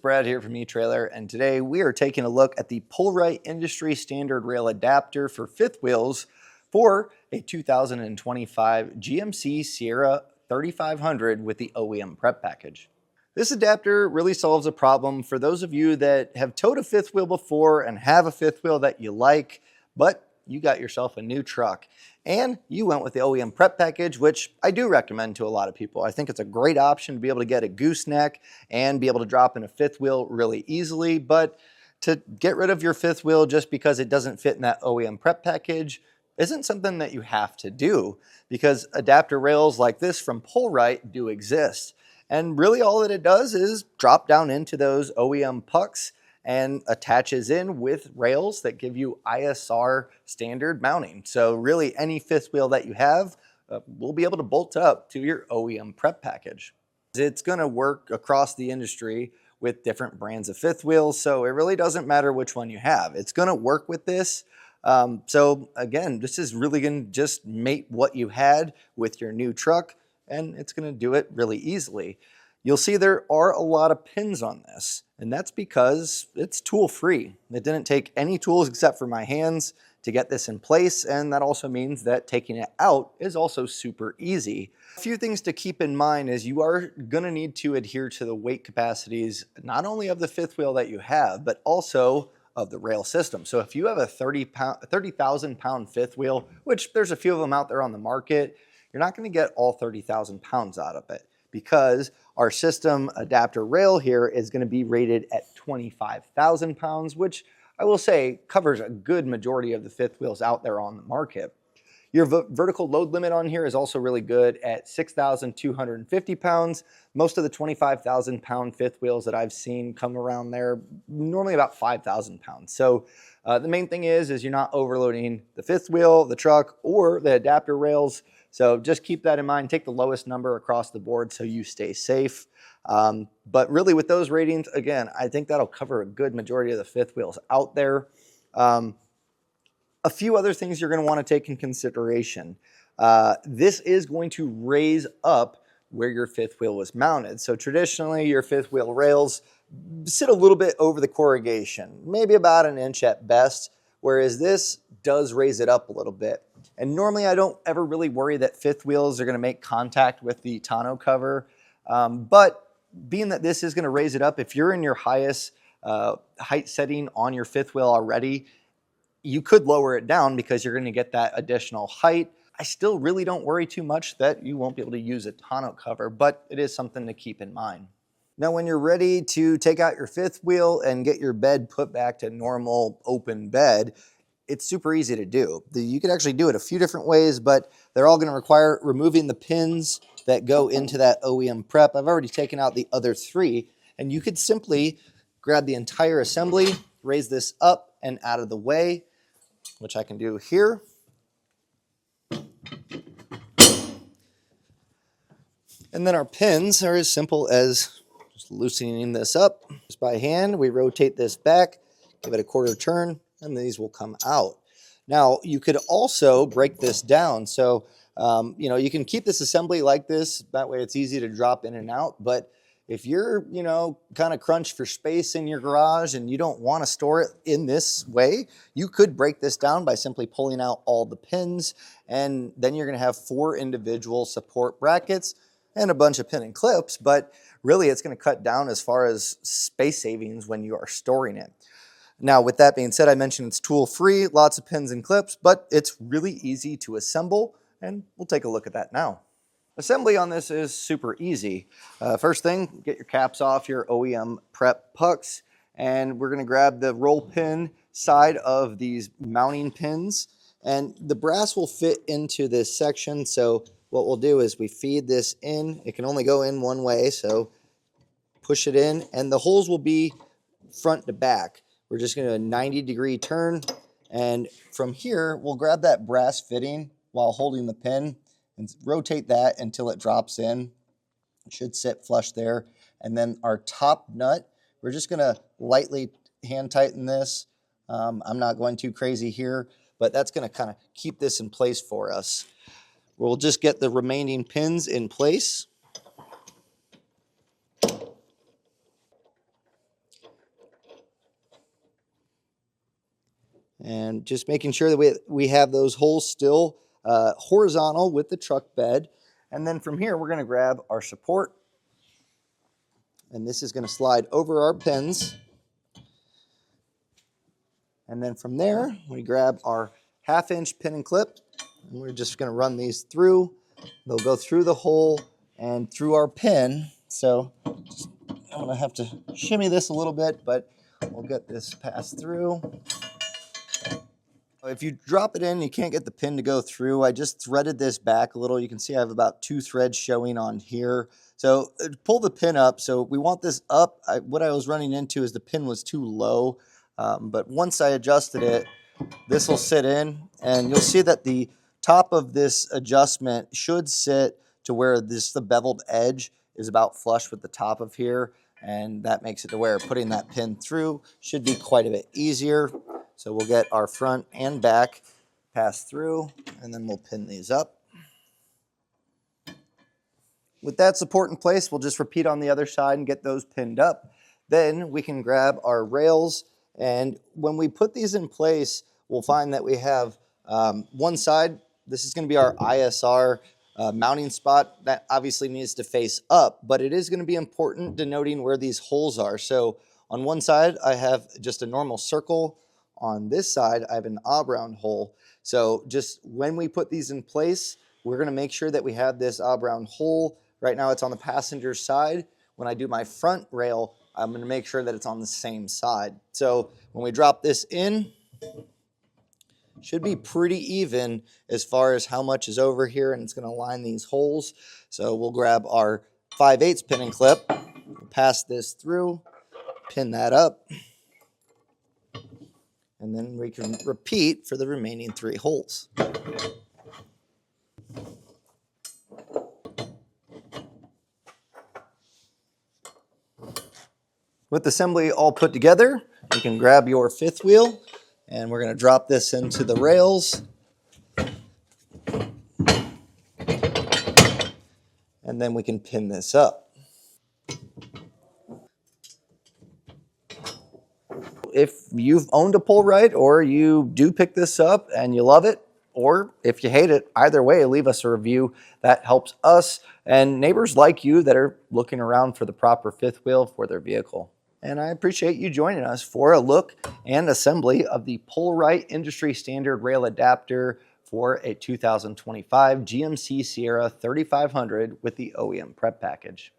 Brad here from etrailer, and today we are taking a look at the PullRite industry standard rail adapter for fifth wheels for a 2025 GMC Sierra 3500 with the OEM prep package. This adapter really solves a problem for those of you that have towed a fifth wheel before and have a fifth wheel that you like, but you got yourself a new truck and you went with the OEM prep package, which I do recommend to a lot of people. I think it's a great option to be able to get a gooseneck and be able to drop in a fifth wheel really easily. But to get rid of your fifth wheel just because it doesn't fit in that OEM prep package isn't something that you have to do, because adapter rails like this from PullRite do exist. And really all that it does is drop down into those OEM pucks and attaches in with rails that give you ISR standard mounting. So really any fifth wheel that you have will be able to bolt up to your OEM prep package. It's going to work across the industry with different brands of fifth wheels, so it really doesn't matter which one you have. It's going to work with this. So again, this is really going to just mate what you had with your new truck, and it's going to do it really easily. You'll see there are a lot of pins on this, and that's because it's tool free. It didn't take any tools except for my hands to get this in place, and that also means that taking it out is also super easy. A few things to keep in mind is you are going to need to adhere to the weight capacities not only of the fifth wheel that you have, but also of the rail system. So if you have a 30,000 pound fifth wheel, which there's a few of them out there on the market, you're not going to get all 30,000 pounds out of it, because our system adapter rail here is going to be rated at 25,000 pounds, which I will say covers a good majority of the fifth wheels out there on the market. Your vertical load limit on here is also really good at 6,250 pounds. Most of the 25,000 pound fifth wheels that I've seen come around there, normally about 5,000 pounds. So the main thing is you're not overloading the fifth wheel, the truck, or the adapter rails. So just keep that in mind. Take the lowest number across the board so you stay safe. But really with those ratings, again, I think that'll cover a good majority of the fifth wheels out there. A few other things you're going to want to take in consideration. This is going to raise up where your fifth wheel was mounted. So traditionally your fifth wheel rails sit a little bit over the corrugation, maybe about an inch at best, whereas this does raise it up a little bit. And normally I don't ever really worry that fifth wheels are going to make contact with the tonneau cover. But being that this is going to raise it up, if you're in your highest height setting on your fifth wheel already, you could lower it down because you're going to get that additional height. I still really don't worry too much that you won't be able to use a tonneau cover, but it is something to keep in mind. Now, when you're ready to take out your fifth wheel and get your bed put back to normal open bed, it's super easy to do. You can actually do it a few different ways, but they're all going to require removing the pins that go into that OEM prep. I've already taken out the other three, and you could simply grab the entire assembly, raise this up and out of the way, which I can do here. And then our pins are as simple as just loosening this up. Just by hand, we rotate this back, give it a quarter turn, and these will come out. Now, you could also break this down. So, you can keep this assembly like this. That way it's easy to drop in and out. But if you're, kind of crunched for space in your garage and you don't want to store it in this way, you could break this down by simply pulling out all the pins. And then you're going to have 4 individual support brackets and a bunch of pin and clips. But really, it's going to cut down as far as space savings when you are storing it. Now, with that being said, I mentioned it's tool free, lots of pins and clips, but it's really easy to assemble, and we'll take a look at that now. Assembly on this is super easy. First thing, get your caps off your OEM prep pucks, and we're going to grab the roll pin side of these mounting pins, and the brass will fit into this section. So what we'll do is we feed this in. It can only go in one way, so push it in, and the holes will be front to back. We're just going to do a 90-degree turn, and from here, we'll grab that brass fitting while holding the pin and rotate that until it drops in. It should sit flush there. And then our top nut, we're just going to lightly hand tighten this. I'm not going too crazy here, but that's going to kind of keep this in place for us. We'll just get the remaining pins in place. And just making sure that we have those holes still horizontal with the truck bed. And then from here, we're going to grab our support. And this is going to slide over our pins. And then from there, we grab our 1/2-inch pin and clip. And we're just going to run these through. They'll go through the hole and through our pin. So I'm going to have to shimmy this a little bit, but we'll get this passed through. If you drop it in, you can't get the pin to go through. I just threaded this back a little. You can see I have about 2 threads showing on here. So pull the pin up. So we want this up. What I was running into is the pin was too low. But once I adjusted it, this will sit in, and you'll see that the top of this adjustment should sit to where the beveled edge is about flush with the top of here, and that makes it to where putting that pin through should be quite a bit easier. So we'll get our front and back passed through, and then we'll pin these up. With that support in place, we'll just repeat on the other side and get those pinned up. Then we can grab our rails, and when we put these in place, we'll find that we have one side. This is going to be our ISR mounting spot. That obviously needs to face up, but it is going to be important denoting where these holes are. So on one side, I have just a normal circle. On this side, I have an oblong hole. So just when we put these in place, we're going to make sure that we have this oblong hole. Right now it's on the passenger side. When I do my front rail, I'm going to make sure that it's on the same side. So when we drop this in, should be pretty even as far as how much is over here, and it's going to line these holes. So we'll grab our 5/8 pin and clip, pass this through, pin that up, and then we can repeat for the remaining 3 holes. With the assembly all put together, you can grab your 5th wheel, and we're going to drop this into the rails. And then we can pin this up. If you've owned a PullRite, or you do pick this up and you love it, or if you hate it, either way, leave us a review. That helps us and neighbors like you that are looking around for the proper 5th wheel for their vehicle. And I appreciate you joining us for a look and assembly of the PullRite industry standard rail adapter for a 2025 GMC Sierra 3500 with the OEM prep package.